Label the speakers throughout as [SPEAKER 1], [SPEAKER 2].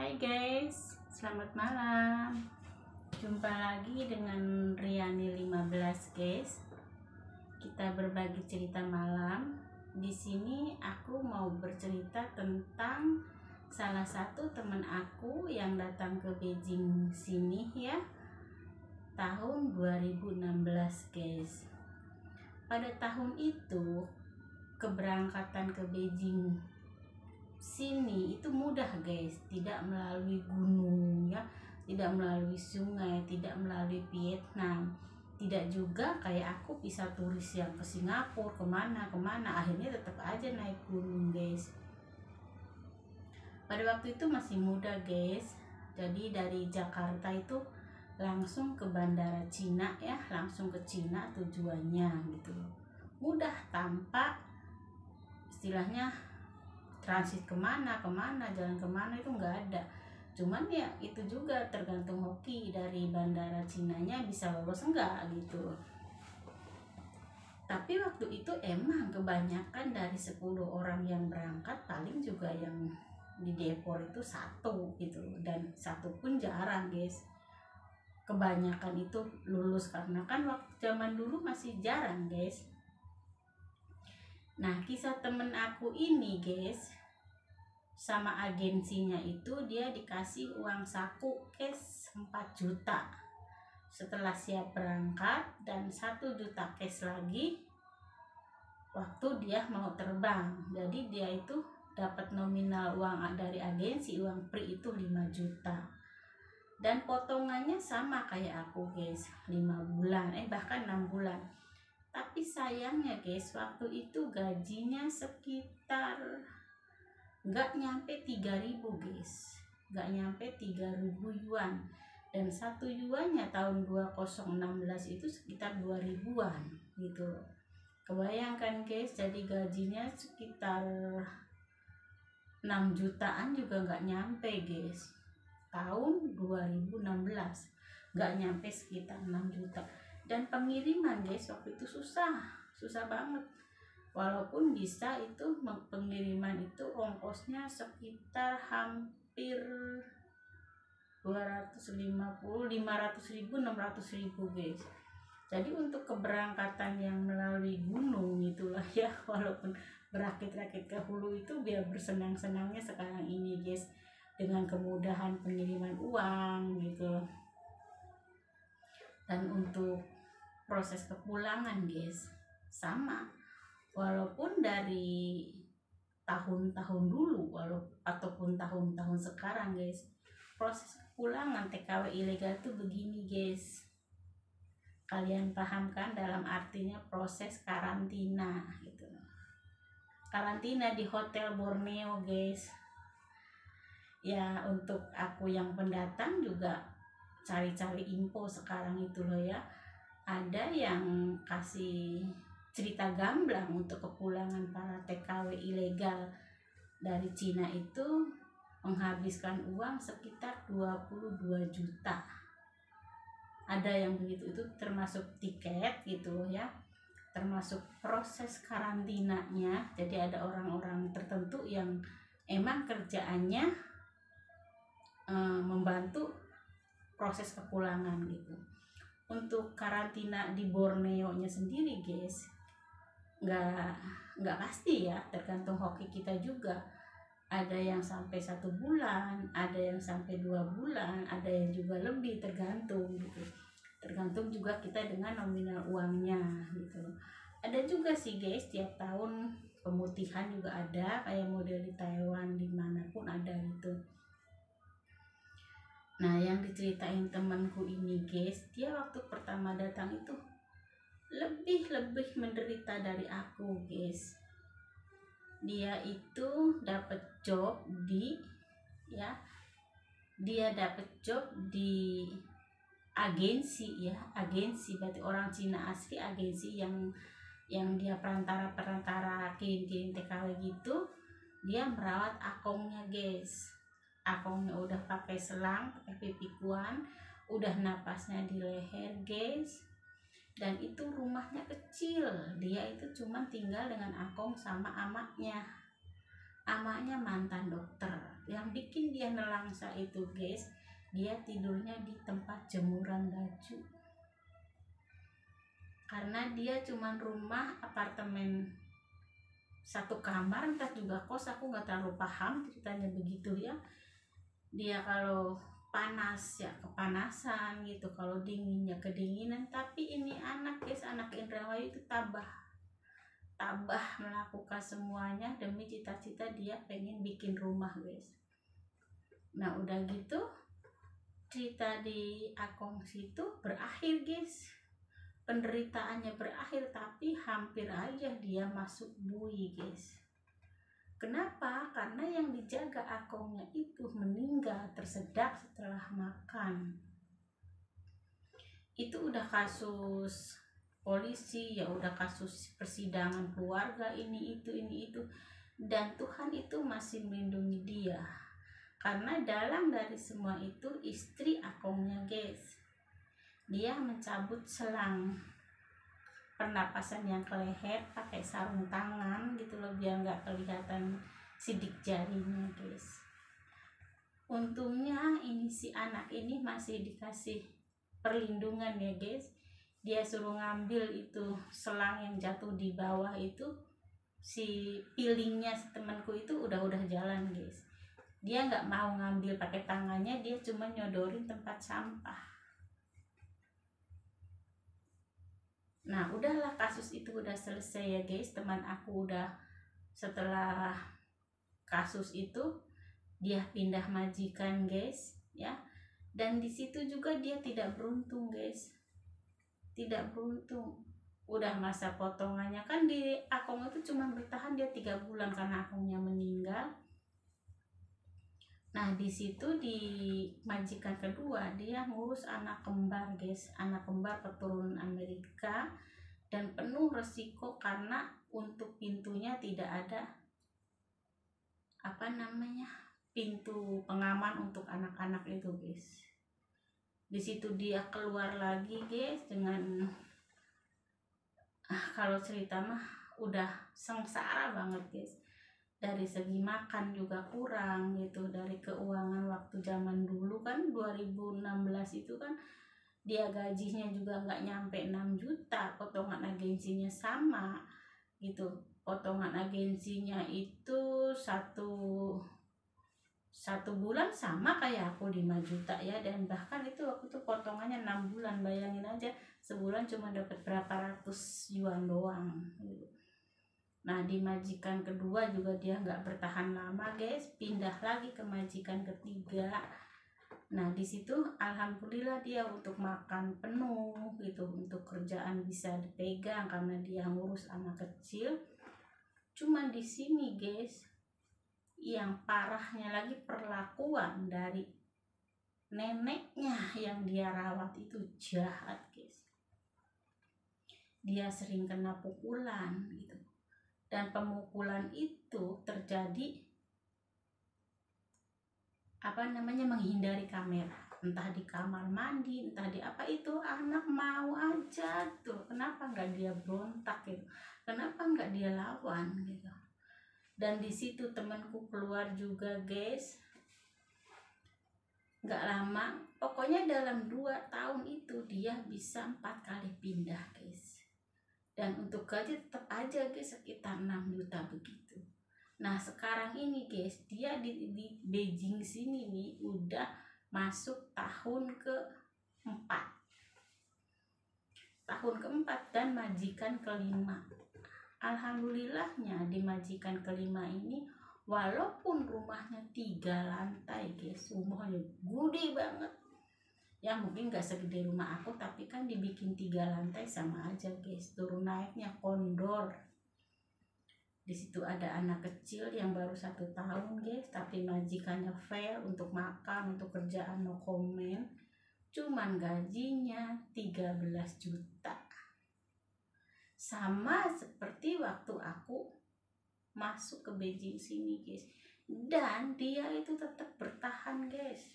[SPEAKER 1] Hai guys, selamat malam. Jumpa lagi dengan Riani 15 guys. Kita berbagi cerita malam. Di sini aku mau bercerita tentang salah satu teman aku yang datang ke Beijing sini ya. Tahun 2016 guys. Pada tahun itu keberangkatan ke Beijing sini itu mudah guys, tidak melalui gunung ya, tidak melalui sungai, tidak melalui Vietnam, tidak juga kayak aku bisa turis yang ke Singapura kemana akhirnya tetap aja naik gunung guys. Pada waktu itu masih muda guys, jadi dari Jakarta itu langsung ke bandara Cina ya, langsung ke Cina tujuannya gitu, mudah tanpa istilahnya transit kemana jalan kemana itu nggak ada. Cuman ya itu juga tergantung hoki dari bandara Cinanya bisa lolos enggak gitu. Tapi waktu itu emang kebanyakan dari 10 orang yang berangkat paling juga yang di depor itu satu gitu, dan satu pun jarang guys. Kebanyakan itu lulus karena kan waktu zaman dulu masih jarang guys. Nah, kisah temen aku ini guys, sama agensinya itu dia dikasih uang saku cash 4 juta setelah siap berangkat, dan 1 juta cash lagi waktu dia mau terbang. Jadi dia itu dapat nominal uang dari agensi, uang pre itu 5 juta, dan potongannya sama kayak aku guys, 5 bulan bahkan 6 bulan. Tapi sayangnya guys, waktu itu gajinya sekitar nggak nyampe 3.000 guys, nggak nyampe 3.000 yuan, dan 1 yuannya tahun 2016 itu sekitar 2.000-an gitu. Kebayangkan guys, jadi gajinya sekitar 6 jutaan juga nggak nyampe guys, tahun 2016 nggak nyampe sekitar 6 juta. Dan pengiriman guys waktu itu susah banget, walaupun bisa itu pengiriman itu ongkosnya sekitar hampir 250, 500 ribu, 600 ribu guys. Jadi untuk keberangkatan yang melalui gunung itulah ya, walaupun berakit-rakit ke hulu itu biar bersenang-senangnya sekarang ini guys, dengan kemudahan pengiriman uang gitu. Dan untuk proses kepulangan guys sama, walaupun dari tahun-tahun dulu ataupun tahun-tahun sekarang guys, proses kepulangan TKW ilegal itu begini guys. Kalian paham kan, dalam artinya proses karantina gitu. Karantina di Hotel Borneo guys. Ya untuk aku yang pendatang juga cari-cari info sekarang itu loh ya. Ada yang kasih cerita gamblang untuk kepulangan para TKW ilegal dari Cina itu menghabiskan uang sekitar 22 juta. Ada yang begitu, itu termasuk tiket gitu ya, termasuk proses karantinanya. Jadi ada orang-orang tertentu yang emang kerjaannya membantu proses kepulangan gitu. Untuk karantina di Borneo-nya sendiri guys, nggak pasti ya, tergantung hoki kita juga. Ada yang sampai 1 bulan, ada yang sampai 2 bulan, ada yang juga lebih, tergantung gitu. Tergantung juga kita dengan nominal uangnya gitu. Ada juga sih guys, tiap tahun pemutihan juga ada, kayak model di Taiwan, dimanapun ada gitu. Nah, yang diceritain temanku ini guys, dia waktu pertama datang itu lebih menderita dari aku guys. Dia itu dapat job di agensi ya, agensi berarti orang Cina asli, agensi yang dia perantara kirim TKW gitu. Dia merawat akongnya guys. Akongnya udah pakai selang, pakai pipikuan, udah napasnya di leher guys. Dan itu rumahnya kecil, dia itu cuma tinggal dengan akong sama amaknya. Amaknya mantan dokter. Yang bikin dia nelangsa itu guys, dia tidurnya di tempat jemuran baju. Karena dia cuman rumah apartemen satu kamar, entah juga kos, aku nggak terlalu paham ceritanya begitu ya. Dia kalau panas ya kepanasan gitu, kalau dingin ya kedinginan. Tapi ini anak guys, anak Indramayu itu tabah melakukan semuanya demi cita-cita dia pengen bikin rumah guys. Nah udah gitu cerita di Akong situ berakhir guys, penderitaannya berakhir, tapi hampir aja dia masuk bui guys. Kenapa? Karena yang dijaga Akongnya itu meninggal tersedak setelah makan. Itu udah kasus polisi ya, udah kasus persidangan keluarga, ini itu, dan Tuhan itu masih melindungi dia. Karena dalam dari semua itu istri Akongnya guys, dia mencabut selang pernapasan yang ke leher pakai sarung tangan gitu loh, biar nggak kelihatan sidik jarinya guys. Untungnya ini si anak ini masih dikasih perlindungan ya guys. Dia suruh ngambil itu selang yang jatuh di bawah itu, si pilingnya si temanku itu udah jalan guys. Dia nggak mau ngambil pakai tangannya, dia cuma nyodorin tempat sampah. Nah udahlah, kasus itu udah selesai ya guys. Teman aku udah, setelah kasus itu dia pindah majikan guys ya. Dan di situ juga dia tidak beruntung guys, tidak beruntung. Udah masa potongannya kan di Akong itu cuma bertahan dia 3 bulan karena Akongnya meninggal. Nah di situ di majikan kedua dia ngurus anak kembar guys, anak kembar keturunan Amerika, dan penuh resiko karena untuk pintunya tidak ada pintu pengaman untuk anak-anak itu guys. Di situ dia keluar lagi guys dengan kalau cerita mah udah sengsara banget guys. Dari segi makan juga kurang gitu, dari keuangan waktu zaman dulu kan 2016 itu kan dia gajinya juga nggak nyampe 6 juta, potongan agensinya sama gitu. Potongan agensinya itu satu bulan sama kayak aku 5 juta ya, dan bahkan itu waktu itu potongannya 6 bulan, bayangin aja sebulan cuma dapat berapa ratus yuan doang gitu. Nah di majikan kedua juga dia nggak bertahan lama guys, pindah lagi ke majikan ketiga. Nah di situ alhamdulillah dia untuk makan penuh gitu, untuk kerjaan bisa dipegang karena dia ngurus anak kecil. Cuman di sini guys yang parahnya lagi, perlakuan dari neneknya yang dia rawat itu jahat guys. Dia sering kena pukulan gitu. Dan pemukulan itu terjadi menghindari kamera, entah di kamar mandi, entah di apa. Itu anak mau aja tuh, kenapa nggak dia berontak gitu, kenapa nggak dia lawan gitu. Dan di situ temanku keluar juga guys, nggak lama, pokoknya dalam 2 tahun itu dia bisa 4 kali pindah guys. Dan untuk gaji tetap aja guys sekitar 6 juta begitu. Nah sekarang ini guys dia di Beijing sini nih udah masuk tahun keempat dan majikan kelima. Alhamdulillahnya di majikan kelima ini walaupun rumahnya 3 lantai guys, rumahnya gede banget ya, mungkin gak segede rumah aku, tapi kan dibikin 3 lantai sama aja guys, turun naiknya kondor. Di situ ada anak kecil yang baru 1 tahun guys, tapi majikannya fair untuk makan, untuk kerjaan no comment. Cuman gajinya 13 juta. Sama seperti waktu aku masuk ke Beijing sini guys. Dan dia itu tetap bertahan guys.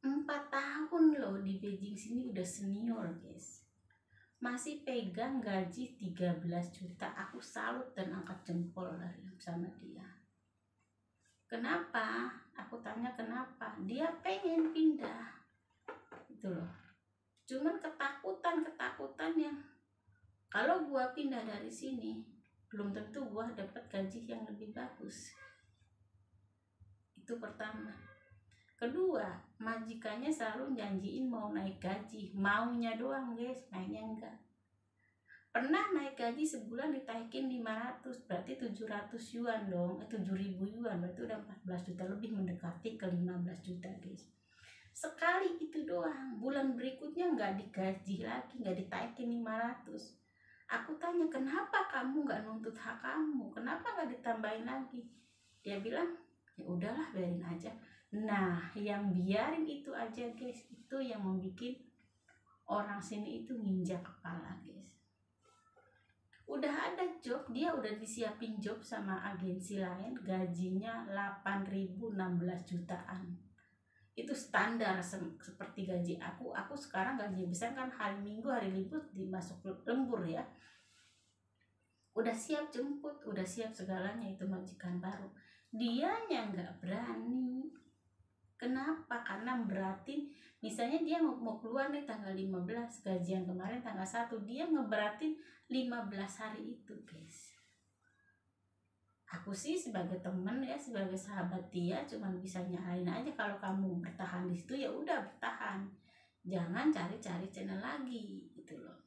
[SPEAKER 1] 4 tahun loh di Beijing sini udah senior guys. masih pegang gaji 13 juta. Aku salut dan angkat jempol sama dia. Kenapa? Aku tanya kenapa. Dia pengen pindah. Itu loh. Cuman ketakutan yang kalau gua pindah dari sini belum tentu gua dapat gaji yang lebih bagus. Itu pertama. Kedua, majikannya selalu janjiin mau naik gaji, maunya doang guys, naiknya enggak. Pernah naik gaji sebulan ditaikin 500, berarti 700 yuan dong, 7.000 yuan, berarti udah 14 juta lebih, mendekati ke 15 juta guys. Sekali itu doang, bulan berikutnya nggak digaji lagi, nggak ditaikin 500. Aku tanya, kenapa kamu nggak nuntut hak kamu, kenapa nggak ditambahin lagi? Dia bilang, ya udahlah biarin aja. Nah, yang biarin itu aja guys, itu yang membuat orang sini itu nginjak kepala guys. Udah ada job, dia udah disiapin job sama agensi lain, gajinya 8.016 jutaan. Itu standar seperti gaji aku. Aku sekarang gaji besar kan, hari Minggu, hari libur dimasuk lembur ya. Udah siap jemput, udah siap segalanya, itu majikan baru. Dianya nggak berani. Kenapa? Karena berarti misalnya dia mau keluar nih tanggal 15, gajian kemarin tanggal 1, dia ngeberatin 15 hari itu guys. Aku sih sebagai temen ya, sebagai sahabat dia, cuman bisa nyaranin aja, kalau kamu bertahan di situ ya udah bertahan, jangan cari-cari channel lagi gitu loh.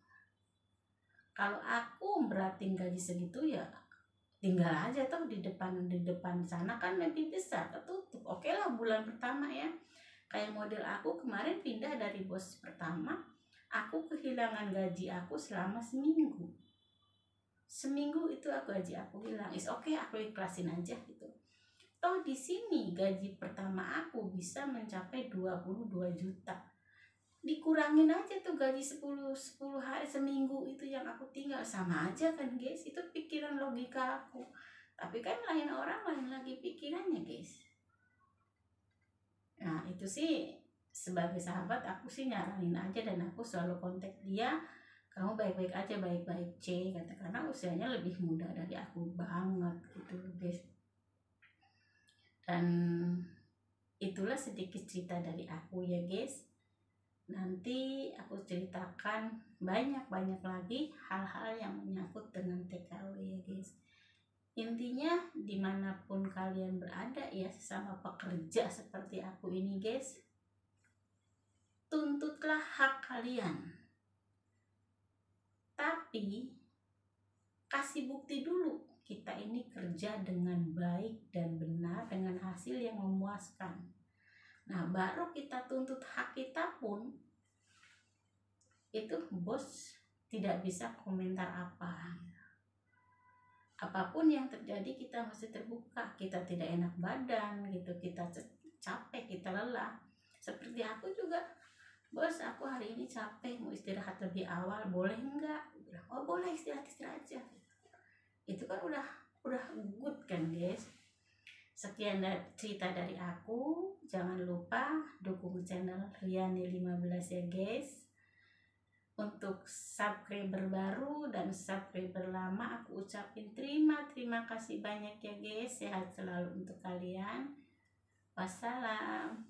[SPEAKER 1] Kalau aku beratin gaji segitu ya tinggal aja tuh di depan sana kan lebih besar, ketutup. Oke lah bulan pertama ya, kayak model aku kemarin pindah dari bos pertama, aku kehilangan gaji aku selama seminggu itu aku gaji aku hilang. Oke, aku ikhlasin aja gitu. Toh di sini gaji pertama aku bisa mencapai 22 juta. Dikurangin aja tuh gaji 10 hari seminggu itu yang aku tinggal, sama aja kan guys. Itu pikiran logika aku. Tapi kan lain orang, lain lagi pikirannya guys. Nah itu sih sebagai sahabat aku sih nyaranin aja, dan aku selalu kontak dia, kamu baik-baik aja, baik-baik C kata, karena usianya lebih muda dari aku banget gitu guys. Dan itulah sedikit cerita dari aku ya guys. Nanti aku ceritakan banyak-banyak lagi hal-hal yang menyangkut dengan TKW ya guys. Intinya dimanapun kalian berada ya, sesama pekerja seperti aku ini guys, tuntutlah hak kalian, tapi kasih bukti dulu kita ini kerja dengan baik dan benar, dengan hasil yang memuaskan. Nah baru kita tuntut hak kita pun, itu bos tidak bisa komentar apa. Apapun yang terjadi kita masih terbuka, kita tidak enak badan gitu, kita capek, kita lelah. Seperti aku juga, bos aku hari ini capek, mau istirahat lebih awal, boleh enggak? Oh boleh, istirahat aja. Itu kan udah good kan guys. Sekian cerita dari aku. Jangan lupa dukung channel Riani 15 ya guys. Untuk subscriber baru dan subscriber lama, aku ucapin terima kasih banyak ya guys. Sehat selalu untuk kalian. Wassalam.